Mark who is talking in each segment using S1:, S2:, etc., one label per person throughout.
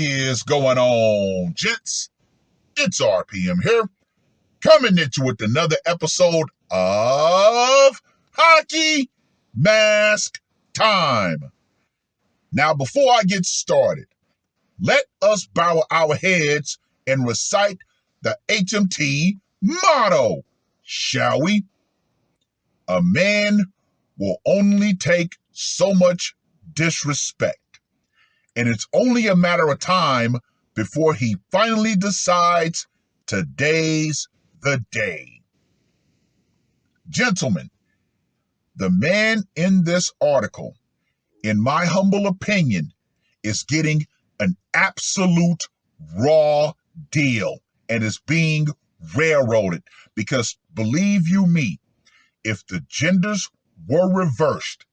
S1: is going on, gents? It's R.P.M. here, coming at you with another episode of Hockey Mask Time. Now, before I get started, let us bow our heads and recite the HMT motto, shall we? A man will only take so much disrespect, and it's only a matter of time before he finally decides today's the day. Gentlemen, the man in this article, in my humble opinion, is getting an absolute raw deal and is being railroaded because, believe you me, if the genders were reversed,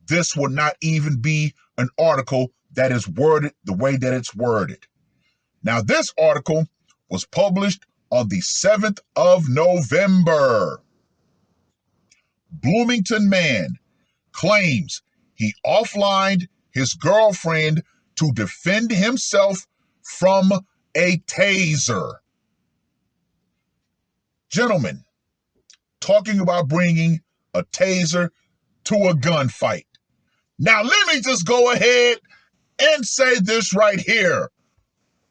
S1: this would not even be an article that is worded the way that it's worded. Now, this article was published on the 7th of November. Bloomington man claims he offlined his girlfriend to defend himself from a taser. Gentlemen, talking about bringing a taser to a gunfight. Now, let me just go ahead and say this right here.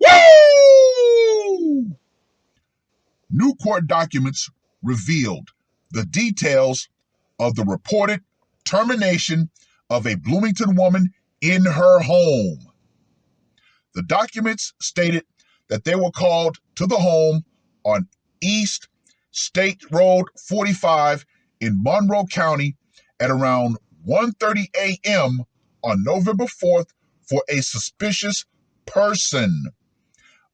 S1: Woo! New court documents revealed the details of the reported termination of a Bloomington woman in her home. The documents stated that they were called to the home on East State Road 45 in Monroe County at around 1:30 a.m. on November 4th for a suspicious person.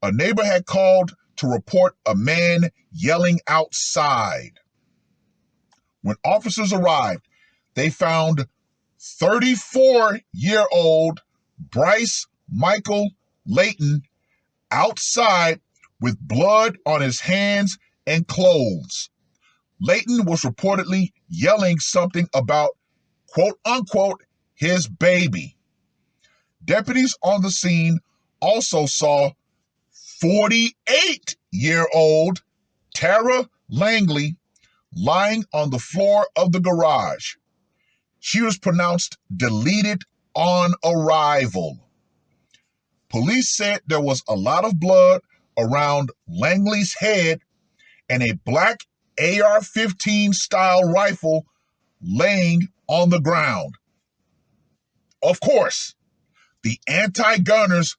S1: A neighbor had called to report a man yelling outside. When officers arrived, they found 34-year-old Bryce Michael Layton outside with blood on his hands and clothes. Layton was reportedly yelling something about, quote unquote, his baby. Deputies on the scene also saw 48-year-old Tara Langley lying on the floor of the garage. She was pronounced deleted on arrival. Police said there was a lot of blood around Langley's head and a black AR-15 style rifle laying on the ground. Of course, the anti-gunners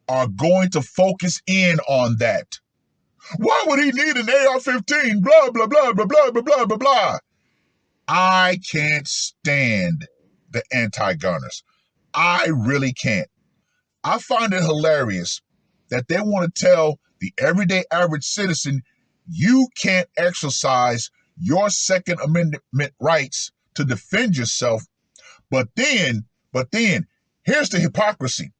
S1: are going to focus in on that. Why would he need an AR-15? Blah, blah, blah, blah, blah, blah, blah, blah, blah. I can't stand the anti-gunners. I really can't. I find it hilarious that they want to tell the everyday average citizen you can't exercise your Second Amendment rights to defend yourself. But then, here's the hypocrisy.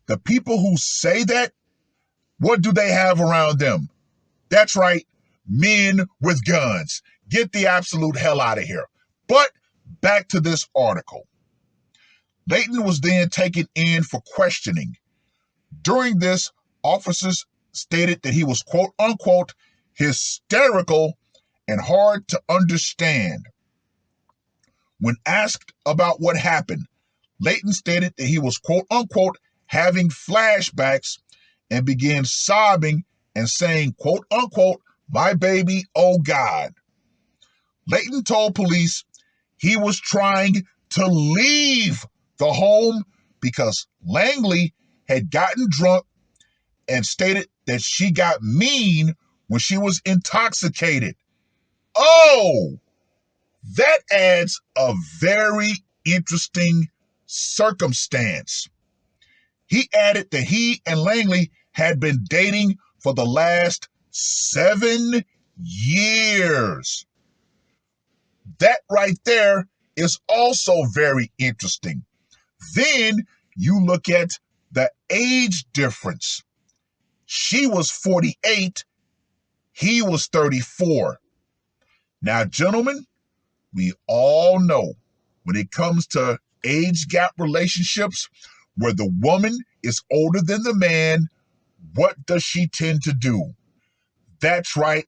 S1: The people who say that, what do they have around them? That's right, men with guns. Get the absolute hell out of here. But back to this article. Layton was then taken in for questioning. During this, officers stated that he was, quote unquote, hysterical and hard to understand. When asked about what happened, Layton stated that he was, quote unquote, having flashbacks and began sobbing and saying, quote unquote, my baby, oh God. Layton told police he was trying to leave the home because Langley had gotten drunk and stated that she got mean when she was intoxicated. Oh, that adds a very interesting circumstance. He added that he and Langley had been dating for the last 7 years. That right there is also very interesting. Then you look at the age difference. She was 48, he was 34. Now, gentlemen, we all know when it comes to age gap relationships where the woman is older than the man, what does she tend to do? That's right.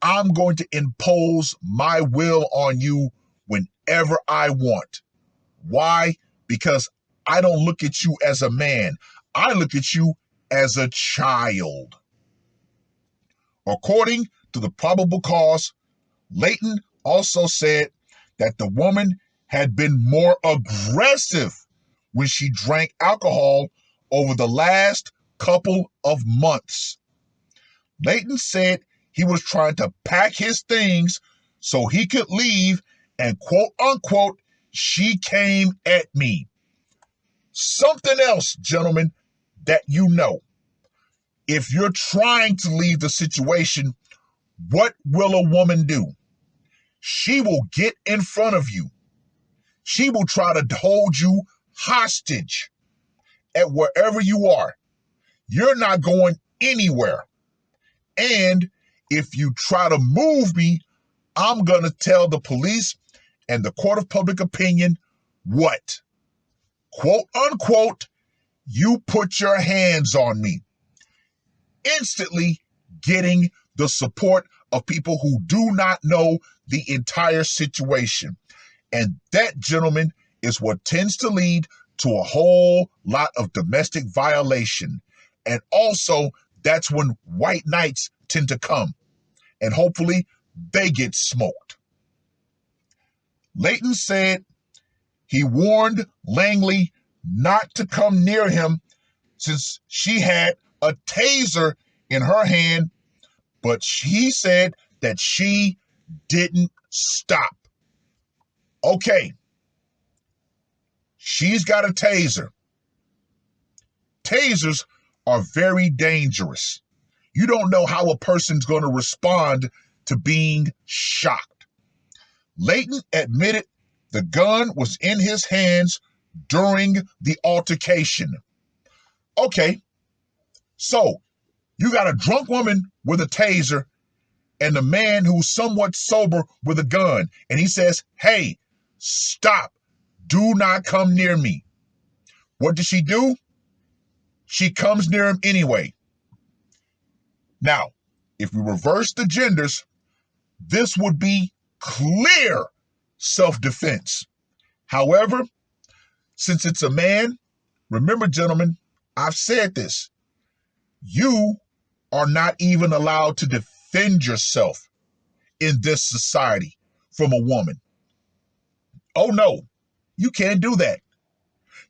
S1: I'm going to impose my will on you whenever I want. Why? Because I don't look at you as a man. I look at you as a child. According to the probable cause, Layton also said that the woman had been more aggressive when she drank alcohol over the last couple of months. Layton said he was trying to pack his things so he could leave, and quote unquote, she came at me. Something else, gentlemen, that you know. If you're trying to leave the situation, what will a woman do? She will get in front of you. She will try to hold you hostage at wherever you are. You're not going anywhere. And if you try to move me, I'm going to tell the police and the court of public opinion what? Quote unquote, you put your hands on me. Instantly getting the support of people who do not know the entire situation. And that, gentlemen, is what tends to lead to a whole lot of domestic violation. And also, that's when white knights tend to come. And hopefully, they get smoked. Layton said he warned Langley not to come near him since she had a taser in her hand, but he said that she didn't stop. Okay, she's got a taser. Tasers are very dangerous. You don't know how a person's going to respond to being shocked. Layton admitted the gun was in his hands during the altercation. Okay, so you got a drunk woman with a taser and a man who's somewhat sober with a gun, and he says, hey, stop, do not come near me. What does she do? She comes near him anyway. Now, if we reverse the genders, this would be clear self-defense. However, since it's a man, remember, gentlemen, I've said this, you are not even allowed to defend yourself in this society from a woman. Oh no, you can't do that.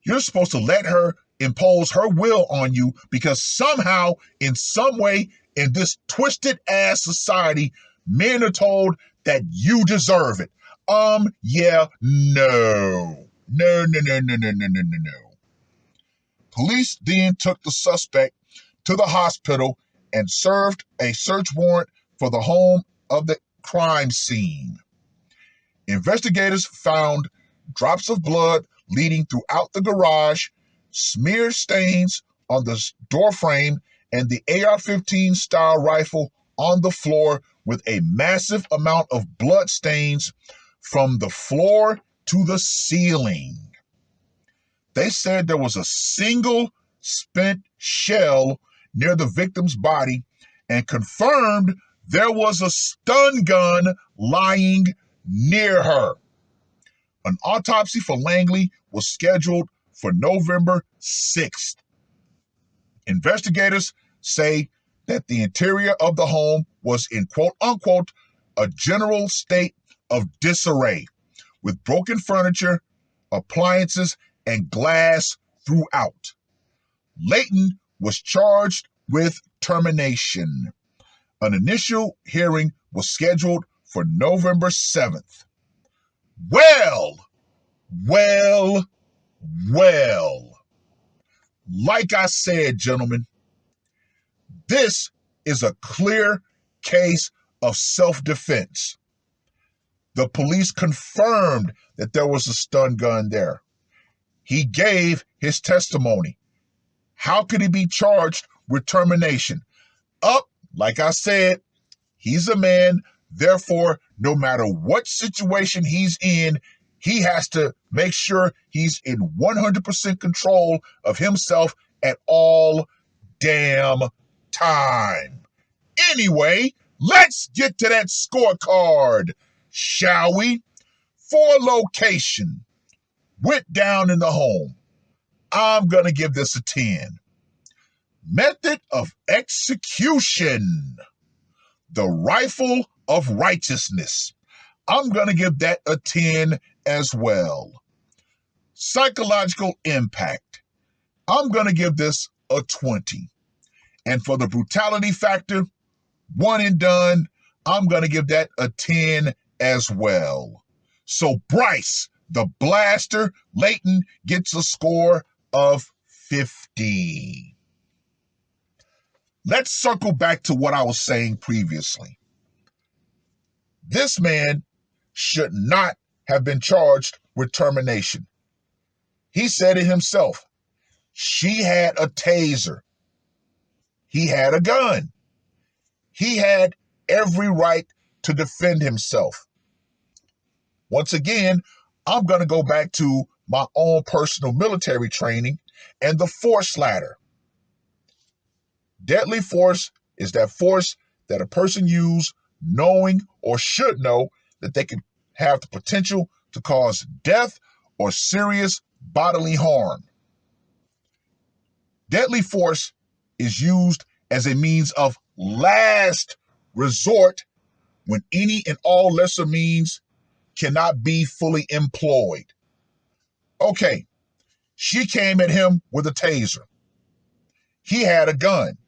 S1: You're supposed to let her impose her will on you because somehow, in some way, in this twisted ass society, men are told that you deserve it. Yeah, no. No. Police then took the suspect to the hospital and served a search warrant for the home of the crime scene. Investigators found drops of blood leading throughout the garage, smear stains on the door frame, and the AR-15 style rifle on the floor with a massive amount of blood stains from the floor to the ceiling. They said there was a single spent shell near the victim's body and confirmed there was a stun gun lying near her. An autopsy for Langley was scheduled for November 6th. Investigators say that the interior of the home was in quote unquote a general state of disarray with broken furniture, appliances, and glass throughout. Layton was charged with termination. An initial hearing was scheduled for November 7th. Well. Like I said, gentlemen, this is a clear case of self-defense. The police confirmed that there was a stun gun there. He gave his testimony. How could he be charged with termination? Like I said, he's a man. Therefore, no matter what situation he's in, he has to make sure he's in 100% control of himself at all damn time. Anyway, let's get to that scorecard, shall we? For location, went down in the home. I'm going to give this a 10. Method of execution, the rifle of righteousness. I'm going to give that a 10 as well. Psychological impact, I'm going to give this a 20. And for the brutality factor, one and done, I'm going to give that a 10 as well. So Bryce, the blaster, Layton, gets a score of 50. Let's circle back to what I was saying previously. This man should not have been charged with termination. He said it himself. She had a taser. He had a gun. He had every right to defend himself. Once again, I'm going to go back to my own personal military training and the force ladder. Deadly force is that force that a person uses knowing or should know that they can have the potential to cause death or serious bodily harm. Deadly force is used as a means of last resort when any and all lesser means cannot be fully employed. Okay, she came at him with a taser. He had a gun.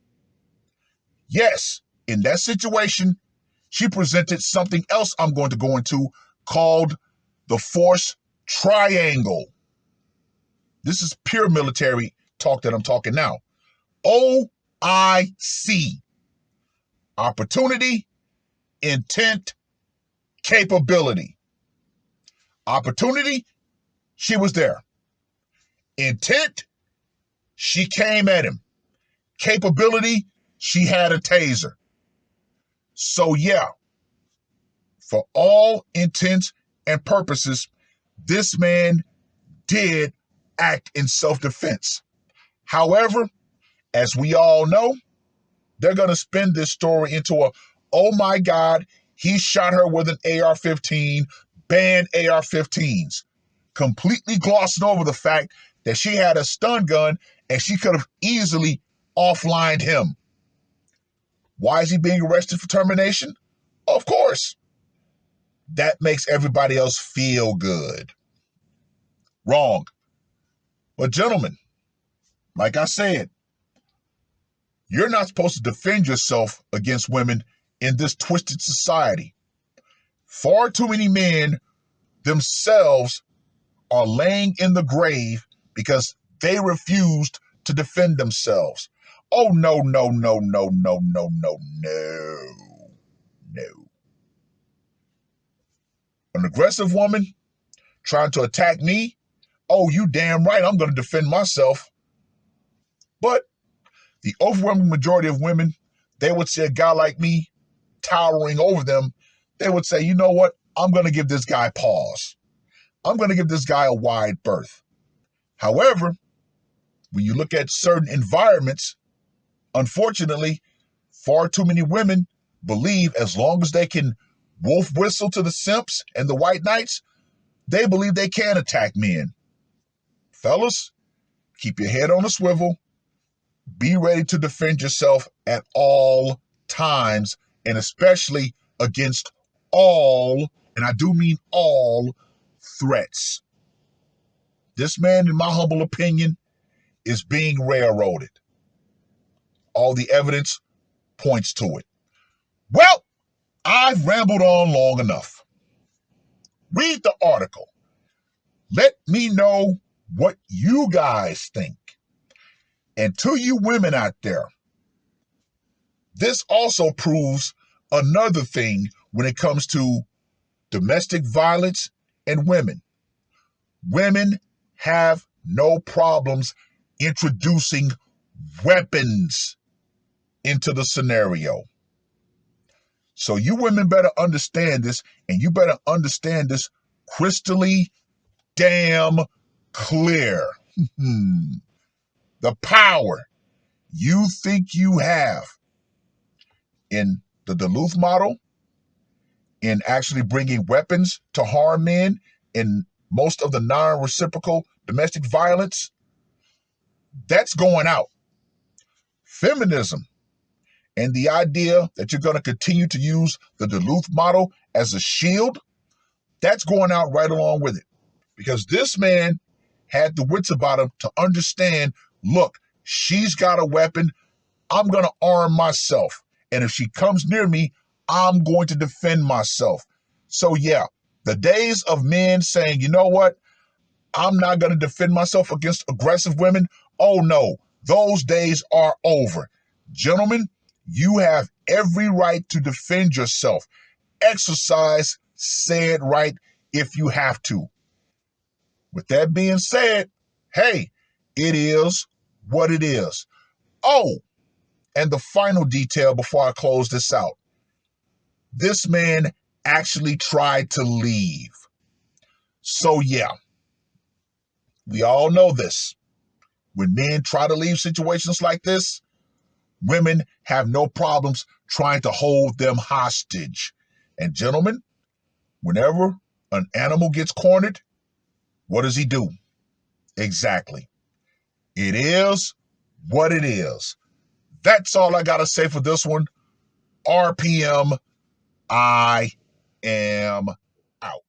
S1: Yes, in that situation, she presented something else I'm going to go into called the force triangle. This is pure military talk that I'm talking now. OIC. Opportunity, intent, capability. Opportunity, she was there. Intent, she came at him. Capability, she had a taser. So yeah, for all intents and purposes, this man did act in self-defense. However, as we all know, they're going to spin this story into a, oh my God, he shot her with an AR-15, ban AR-15s, completely glossing over the fact that she had a stun gun and she could have easily offlined him. Why is he being arrested for termination? Of course. That makes everybody else feel good. Wrong. But gentlemen, like I said, you're not supposed to defend yourself against women in this twisted society. Far too many men themselves are laying in the grave because they refused to defend themselves. Oh, no, no, no, no, no, no, no, no, no. An aggressive woman trying to attack me, oh, you damn right, I'm going to defend myself. But the overwhelming majority of women, they would see a guy like me towering over them. They would say, you know what? I'm going to give this guy pause. I'm going to give this guy a wide berth. However, when you look at certain environments, unfortunately, far too many women believe as long as they can wolf whistle to the simps and the white knights, they believe they can attack men. Fellas, keep your head on a swivel. Be ready to defend yourself at all times, and especially against all, and I do mean all, threats. This man, in my humble opinion, is being railroaded. All the evidence points to it. Well, I've rambled on long enough. Read the article. Let me know what you guys think. And to you women out there, this also proves another thing when it comes to domestic violence and women. Women have no problems introducing weapons into the scenario. So you women better understand this, and you better understand this crystally damn clear. the power you think you have in the Duluth model, in actually bringing weapons to harm men, in most of the non-reciprocal domestic violence, that's going out. Feminism and the idea that you're going to continue to use the Duluth model as a shield, that's going out right along with it. Because this man had the wits about him to understand, look, she's got a weapon, I'm going to arm myself. And if she comes near me, I'm going to defend myself. So yeah, the days of men saying, you know what, I'm not going to defend myself against aggressive women, oh no, those days are over. Gentlemen, you have every right to defend yourself. Exercise said right if you have to. With that being said, hey, it is what it is. Oh, and the final detail before I close this out. This man actually tried to leave. So yeah, we all know this. When men try to leave situations like this, women have no problems trying to hold them hostage. And gentlemen, whenever an animal gets cornered, what does he do? Exactly. It is what it is. That's all I got to say for this one. R.P.M. I am out.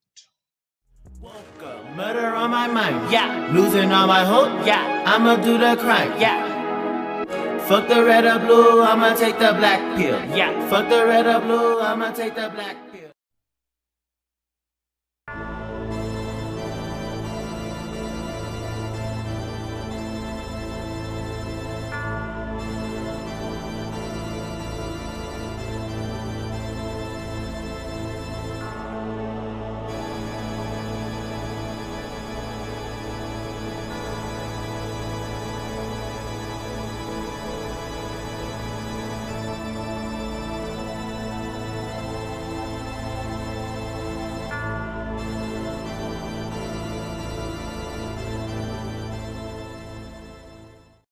S2: Murder on my mind, yeah. Losing all my hope, yeah. I'ma do the crime, yeah. Fuck the red or blue, I'ma take the black pill, yeah. Fuck the red or blue, I'ma take the black pill.